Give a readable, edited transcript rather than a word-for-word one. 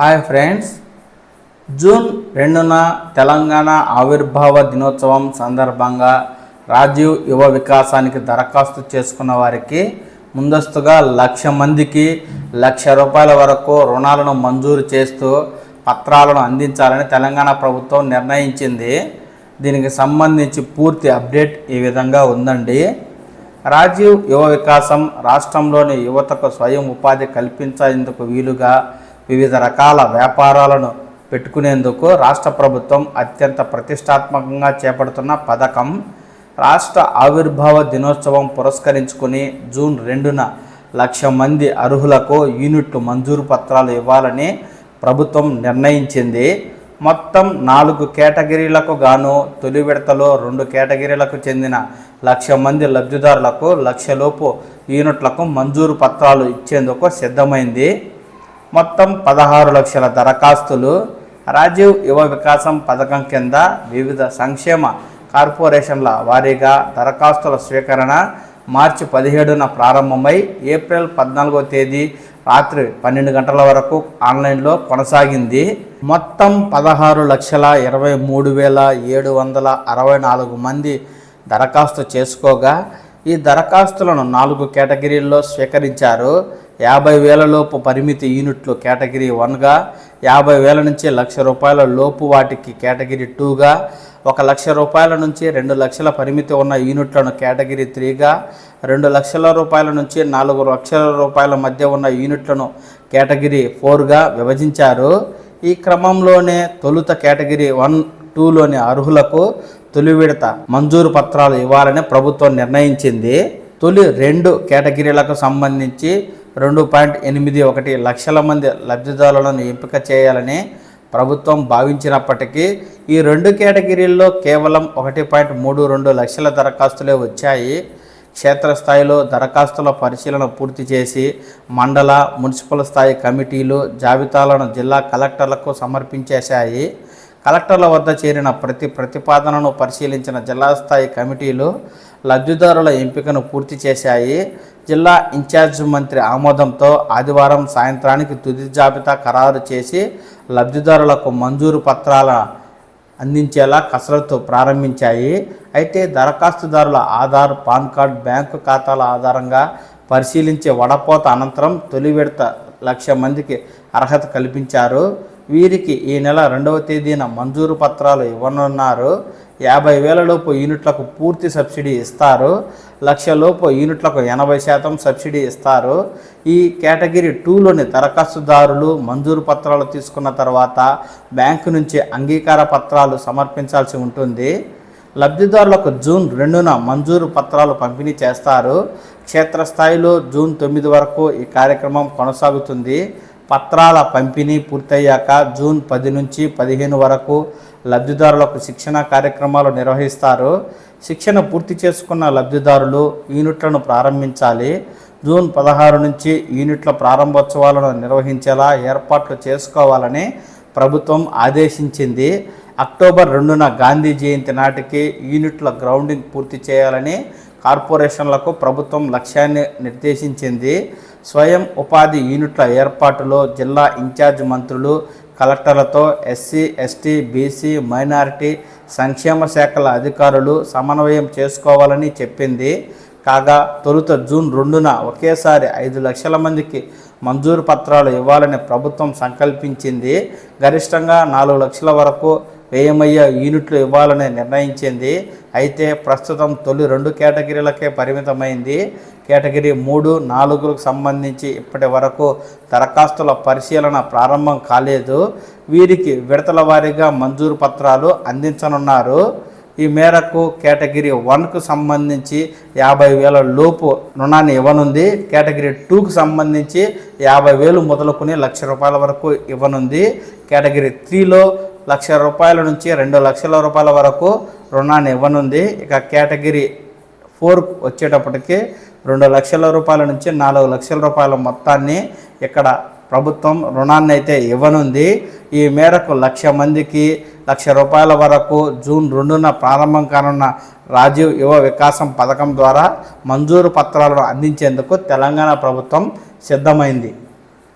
Hi friends, June 2న Telangana ఆవిర్భావ దినోత్సవం సందర్భంగా రాజీవ్ యువ వికాసానికి దరఖాస్తు చేసుకున్న వారికి ముందస్తుగా 1,00,000 మందికి ₹1,00,000 వరకు రుణాలను మంజూరు చేస్తూ పత్రాలను అందించాలని తెలంగాణ ప్రభుత్వం నిర్ణయించింది. దీనికి సంబంధించి పూర్తి అప్డేట్ ఈ విధంగా ఉందండి. రాజీవ్ యువ వికాసం రాష్ట్రంలోని యువతకు స్వయం ఉపాధి కల్పించేందుకు వీలుగా వివిధ రకాల వ్యాపారాలను పెట్టుకునేందుకు రాష్ట్ర ప్రభుత్వం అత్యంత ప్రతిష్టాత్మకంగా చేపడుతున్న పథకం. రాష్ట్ర ఆవిర్భావ దినోత్సవం పురస్కరించుకుని జూన్ 2న 1,00,000 మంది అర్హులకు యూనిట్లు మంజూరు పత్రాలు ఇవ్వాలని ప్రభుత్వం నిర్ణయించింది. మొత్తం 4 కేటగిరీలకు గాను తొలి విడతలో 2 కేటగిరీలకు చెందిన 1,00,000 మంది లబ్ధిదారులకు 1,00,000 లోపు యూనిట్లకు మంజూరు పత్రాలు ఇచ్చేందుకు సిద్ధమైంది. మొత్తం 16 లక్షల దరఖాస్తులు. రాజీవ్ యువ వికాసం పథకం కింద వివిధ సంక్షేమ కార్పొరేషన్ల వారీగా దరఖాస్తుల స్వీకరణ మార్చి 17న ప్రారంభమై ఏప్రిల్ 14వ తేదీ రాత్రి 12 గంటల వరకు ఆన్లైన్లో కొనసాగింది. మొత్తం 16,23,764 మంది దరఖాస్తు చేసుకోగా ఈ దరఖాస్తులను 4 కేటగిరీల్లో స్వీకరించారు. 50,000 లోపు పరిమితి యూనిట్లు కేటగిరీ 1గా, 50,000 నుంచి ₹1,00,000 లోపు వాటికి కేటగిరీ 2గా, ₹1,00,000 నుంచి 2,00,000 పరిమితి ఉన్న యూనిట్లను కేటగిరీ 3గా, ₹2,00,000 నుంచి ₹4,00,000 మధ్య ఉన్న యూనిట్లను కేటగిరీ 4గా విభజించారు. ఈ క్రమంలోనే తొలుత కేటగిరీ 1, 2లోని అర్హులకు తొలి విడత మంజూరు పత్రాలు ఇవ్వాలని ప్రభుత్వం నిర్ణయించింది. తొలి 2 కేటగిరీలకు సంబంధించి 2.81 లక్షల మంది లబ్ధిదారులను ఎంపిక చేయాలని ప్రభుత్వం భావించినప్పటికీ ఈ 2 కేటగిరీల్లో కేవలం 1.32 లక్షల దరఖాస్తులే వచ్చాయి. క్షేత్రస్థాయిలో దరఖాస్తుల పరిశీలన పూర్తి చేసి మండల, మున్సిపల్ స్థాయి కమిటీలు జాబితాలను జిల్లా కలెక్టర్లకు సమర్పించేశాయి. కలెక్టర్ల వద్ద చేరిన ప్రతి ప్రతిపాదనను పరిశీలించిన జిల్లా స్థాయి కమిటీలు లబ్ధిదారుల ఎంపికను పూర్తి చేశాయి. జిల్లా ఇన్ఛార్జ్ మంత్రి ఆమోదంతో ఆదివారం సాయంత్రానికి తుది జాబితా ఖరారు చేసి లబ్ధిదారులకు మంజూరు పత్రాల అందించేలా కసరత్తు ప్రారంభించాయి. అయితే దరఖాస్తుదారుల ఆధార్, పాన్ కార్డ్, బ్యాంకు ఖాతాల ఆధారంగా పరిశీలించే వడపోత అనంతరం తొలి విడత 1,00,000 మందికి అర్హత కల్పించారు. వీరికి ఈ నెల 2వ తేదీన మంజూరు పత్రాలు ఇవ్వనున్నారు. 50,000 లోపు యూనిట్లకు పూర్తి సబ్సిడీ ఇస్తారు. 1,00,000 లోపు యూనిట్లకు 80% సబ్సిడీ ఇస్తారు. ఈ కేటగిరీ 2లోని దరఖాస్తుదారులు మంజూరు పత్రాలు తీసుకున్న తర్వాత బ్యాంకు నుంచి అంగీకార పత్రాలు సమర్పించాల్సి ఉంటుంది. లబ్ధిదారులకు జూన్ 2న మంజూరు పత్రాలు పంపిణీ చేస్తారు. క్షేత్రస్థాయిలో జూన్ 9 వరకు ఈ కార్యక్రమం కొనసాగుతుంది. పత్రాల పంపిణీ పూర్తయ్యాక జూన్ 10 నుంచి 15 వరకు లబ్ధిదారులకు శిక్షణ కార్యక్రమాలు నిర్వహిస్తారు. శిక్షణ పూర్తి చేసుకున్న లబ్ధిదారులు యూనిట్లను ప్రారంభించాలి. జూన్ 16 నుంచి యూనిట్ల ప్రారంభోత్సవాలను నిర్వహించేలా ఏర్పాట్లు చేసుకోవాలని ప్రభుత్వం ఆదేశించింది. అక్టోబర్ 2న గాంధీ జయంతి నాటికి యూనిట్ల గ్రౌండింగ్ పూర్తి చేయాలని కార్పొరేషన్లకు ప్రభుత్వం లక్ష్యాన్ని నిర్దేశించింది. స్వయం ఉపాధి యూనిట్ల ఏర్పాటులో జిల్లా ఇన్ఛార్జ్ మంత్రులు, కలెక్టర్లతో ఎస్సీ, ఎస్టీ, బీసీ, మైనారిటీ సంక్షేమ శాఖల అధికారులు సమన్వయం చేసుకోవాలని చెప్పింది. కాగా తొలుత జూన్ 2న ఒకేసారి 5 లక్షల మందికి మంజూరు పత్రాలు ఇవ్వాలని ప్రభుత్వం సంకల్పించింది. గరిష్టంగా 4 లక్షల వరకు వ్యయమయ్యే యూనిట్లు ఇవ్వాలని నిర్ణయించింది. అయితే ప్రస్తుతం తొలి 2 కేటగిరీలకే పరిమితమైంది. కేటగిరీ 3, 4లకు సంబంధించి ఇప్పటి వరకు దరఖాస్తుల పరిశీలన ప్రారంభం కాలేదు. వీరికి విడతల వారీగా మంజూరు పత్రాలు అందించనున్నారు. ఈ మేరకు కేటగిరీ 1కు సంబంధించి 50,000 లోపు రుణాన్ని ఇవ్వనుంది. కేటగిరీ 2కు సంబంధించి 50,000 మొదలుకొని ₹1,00,000 వరకు ఇవ్వనుంది. కేటగిరీ 3లో ₹1,00,000 నుంచి ₹2,00,000 వరకు రుణాన్ని ఇవ్వనుంది. ఇక కేటగిరీ 4 వచ్చేటప్పటికి ₹2,00,000 నుంచి ₹4,00,000 మొత్తాన్ని ఇక్కడ ప్రభుత్వం రుణాన్ని అయితే ఇవ్వనుంది. ఈ మేరకు 1,00,000 మందికి ₹1,00,000 వరకు జూన్ 2న ప్రారంభం కానున్న రాజీవ్ యువ వికాసం పథకం ద్వారా మంజూరు పత్రాలను అందించేందుకు తెలంగాణ ప్రభుత్వం సిద్ధమైంది.